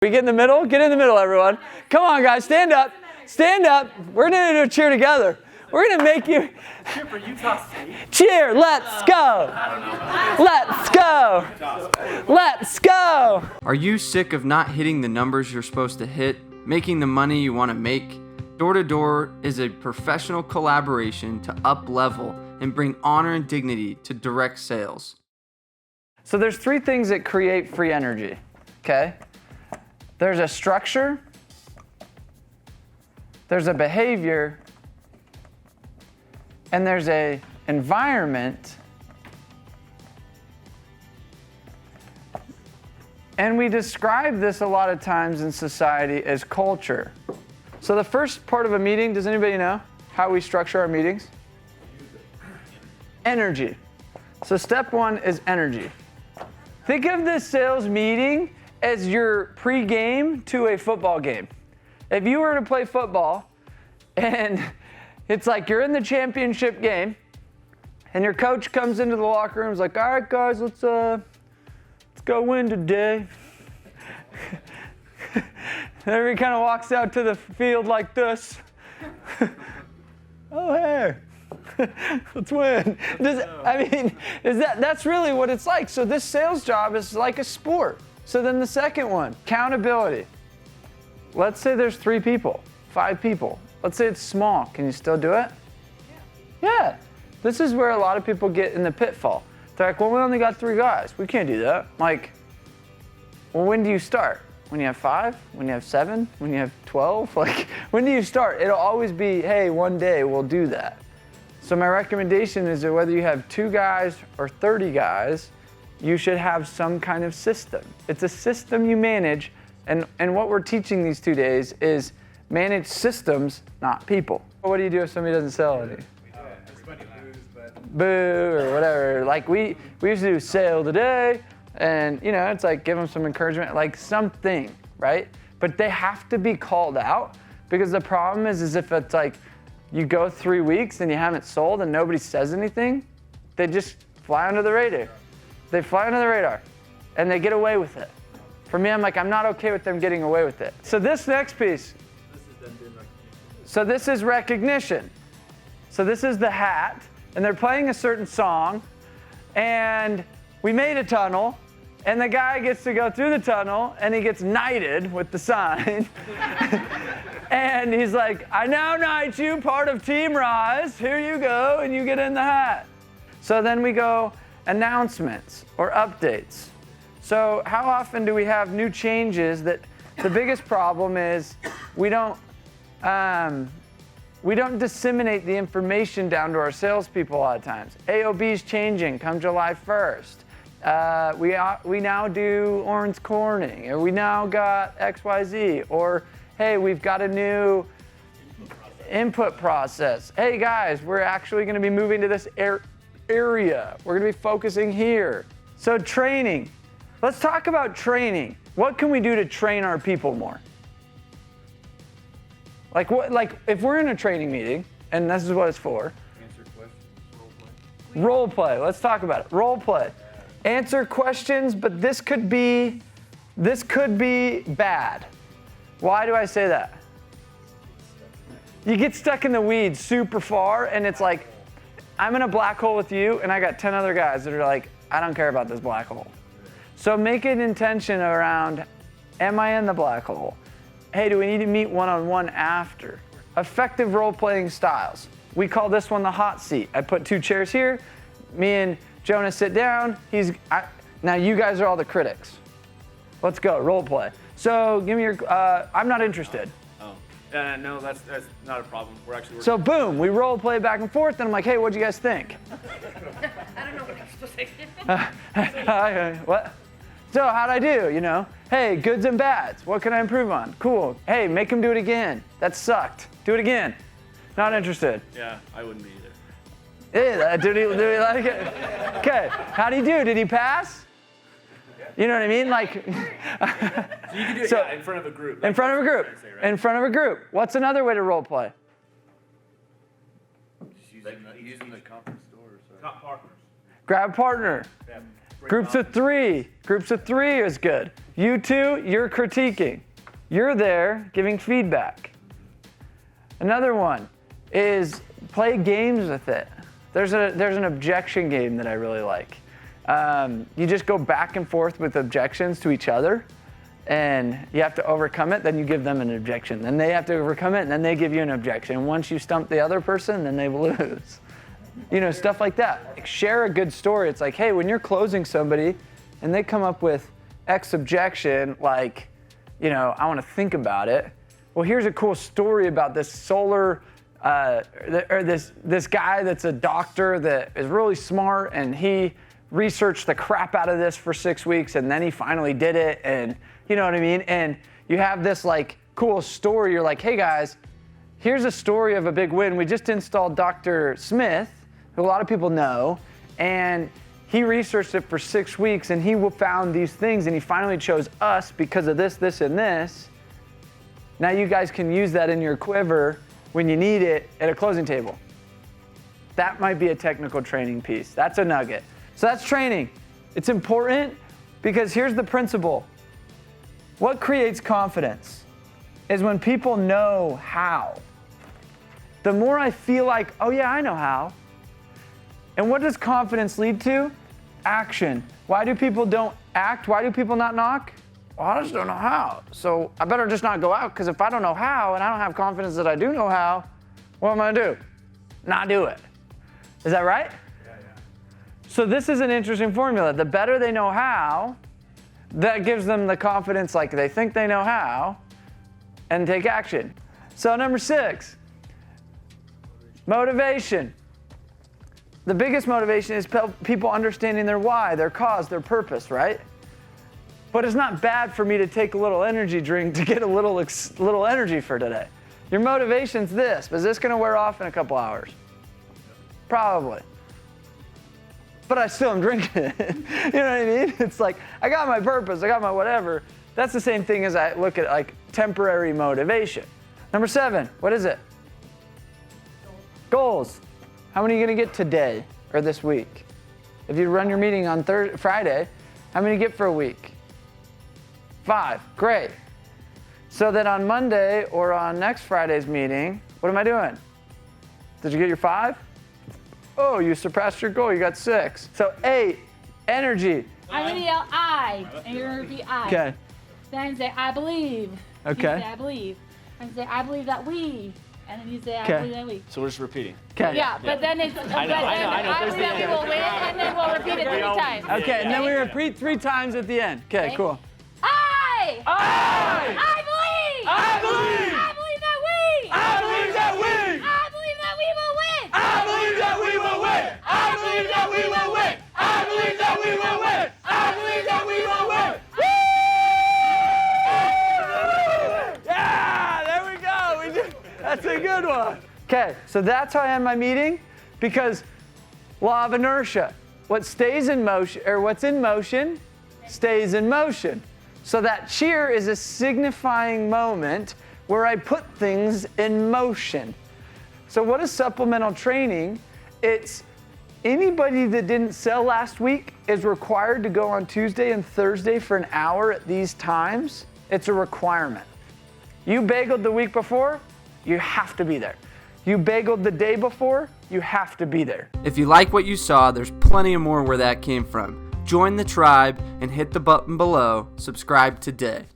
We get in the middle? Get in the middle, everyone. Come on, guys, stand up. Stand up. We're going to do a cheer together. We're going to make you... Cheer for Utah State. Cheer, let's go. Let's go. Let's go. Are you sick of not hitting the numbers you're supposed to hit, making the money you want to make? Door-to-Door is a professional collaboration to up-level and bring honor and dignity to direct sales. So there's three things that create free energy, okay? There's a structure, there's a behavior, and there's an environment. And we describe this a lot of times in society as culture. So the first part of a meeting, does anybody know how we structure our meetings? Energy. So step one is energy. Think of this sales meeting as your pregame to a football game. If you were to play football and it's like you're in the championship game and your coach comes into the locker room and is like, all right, guys, let's go win today. And everybody kind of walks out to the field like this. Oh, hey. Let's win. That's really what it's like. So this sales job is like a sport. So then the second one, accountability. Let's say there's 3 people, 5 people. Let's say it's small. Can you still do it? Yeah. This is where a lot of people get in the pitfall. They're like, well, we only got 3 guys. We can't do that. Like, well, when do you start? When you have 5? When you have 7? When you have 12? Like, when do you start? It'll always be, hey, one day we'll do that. So my recommendation is that whether you have 2 guys or 30 guys, you should have some kind of system. It's a system you manage, and what we're teaching these 2 days is manage systems, not people. What do you do if somebody doesn't sell any? Boo or whatever. Like we used to do sale today, and it's like give them some encouragement, like something, right? But they have to be called out, because the problem is if it's like you go 3 weeks and you haven't sold and nobody says anything, they just fly under the radar. They fly under the radar and they get away with it. For me, I'm like, I'm not okay with them getting away with it. So this next piece. So this is recognition. So this is the hat, and they're playing a certain song, and we made a tunnel, and the guy gets to go through the tunnel, and he gets knighted with the sign. And he's like, I now knight you, part of Team Rise. Here you go, and you get in the hat. So then we go announcements or updates. So how often do we have new changes that the biggest problem is we don't disseminate the information down to our salespeople a lot of times. AOB's changing come July 1st. We now do orange corning, or we now got XYZ, or hey, we've got a new input process. Hey guys, we're actually going to be moving to this area. We're going to be focusing here. So training. Let's talk about training. What can we do to train our people more? Like if we're in a training meeting, and this is what it's for. Answer questions, role play. Let's talk about it. Role play. Answer questions, but this could be bad. Why do I say that? You get stuck in the weeds super far, and it's like, I'm in a black hole with you, and I got 10 other guys that are like, I don't care about this black hole. So make an intention around, am I in the black hole? Hey, do we need to meet one-on-one after? Effective role-playing styles. We call this one the hot seat. I put 2 chairs here. Me and Joanna sit down. Now you guys are all the critics. Let's go, role play. So give me your, I'm not interested. Oh, no, that's not a problem. We're actually working. So boom, we role play back and forth, and I'm like, hey, what'd you guys think? I don't know what I'm supposed to say. What? So how'd I do, Hey, goods and bads. What can I improve on? Cool. Hey, make him do it again. That sucked. Do it again. Not interested. Yeah, I wouldn't be either. Yeah, did he like it? Okay, how'd he do? Did he pass? You know what I mean? Like, So you can do it in front of a group. In front of a group. Say, right? In front of a group. What's another way to role play? Just using the conference doors. Top partners. Grab a partner. Yeah. Groups of three. Groups of three is good. You two, you're critiquing. You're there giving feedback. Another one is play games with it. There's an objection game that I really like. You just go back and forth with objections to each other, and you have to overcome it, then you give them an objection. Then they have to overcome it, and then they give you an objection. And once you stump the other person, then they lose. Stuff like that. Like, share a good story. It's like, hey, when you're closing somebody and they come up with X objection, like, I want to think about it. Well, here's a cool story about this solar, this guy that's a doctor that is really smart, and he researched the crap out of this for 6 weeks, and then he finally did it, and you know what I mean? And you have this like cool story. You're like, hey guys, here's a story of a big win. We just installed Dr. Smith, who a lot of people know, and he researched it for 6 weeks, and he found these things, and he finally chose us because of this, this, and this. Now you guys can use that in your quiver when you need it at a closing table. That might be a technical training piece. That's a nugget. So that's training. It's important because here's the principle. What creates confidence is when people know how. The more I feel like, oh yeah, I know how. And what does confidence lead to? Action. Why do people don't act? Why do people not knock? Well, I just don't know how. So I better just not go out, because if I don't know how and I don't have confidence that I do know how, what am I gonna do? Not do it. Is that right? Yeah. So this is an interesting formula. The better they know how, that gives them the confidence, like they think they know how, and take action. So number 6, motivation. The biggest motivation is people understanding their why, their cause, their purpose, right? But it's not bad for me to take a little energy drink to get a little energy for today. Your motivation's this, but is this gonna wear off in a couple hours? Probably. But I still am drinking it. You know what I mean? It's like, I got my purpose, I got my whatever. That's the same thing as I look at like temporary motivation. Number 7, what is it? Goals. How many are you gonna get today or this week? If you run your meeting on Friday, how many you get for a week? 5, great. So then on Monday or on next Friday's meeting, what am I doing? Did you get your 5? Oh, you surpassed your goal, you got 6. So 8, energy. I'm gonna yell I, and you're gonna repeat I. Okay. Then say I believe. Okay. You say I believe. And say I believe that we. And then you say I Okay. believe that we. So we're just repeating. Okay. Yeah, but then it's I know. I There's believe that we will win, and then we'll repeat it 3 times. Okay, and then we repeat 3 times at the end. Okay, Okay. cool. I believe. I believe. I believe that we. I believe that we. I believe that we will win. I believe that we will win. I believe that we will win. I believe that we will win. I believe that we will win. Woo! Yeah, there we go. That's a good one. Okay, so that's how I end my meeting, because law of inertia. What stays in motion, or what's in motion, stays in motion. So that cheer is a signifying moment where I put things in motion. So what is supplemental training? It's anybody that didn't sell last week is required to go on Tuesday and Thursday for an hour at these times. It's a requirement. You bageled the week before, you have to be there. You bageled the day before, you have to be there. If you like what you saw, there's plenty of more where that came from. Join the tribe and hit the button below. Subscribe today.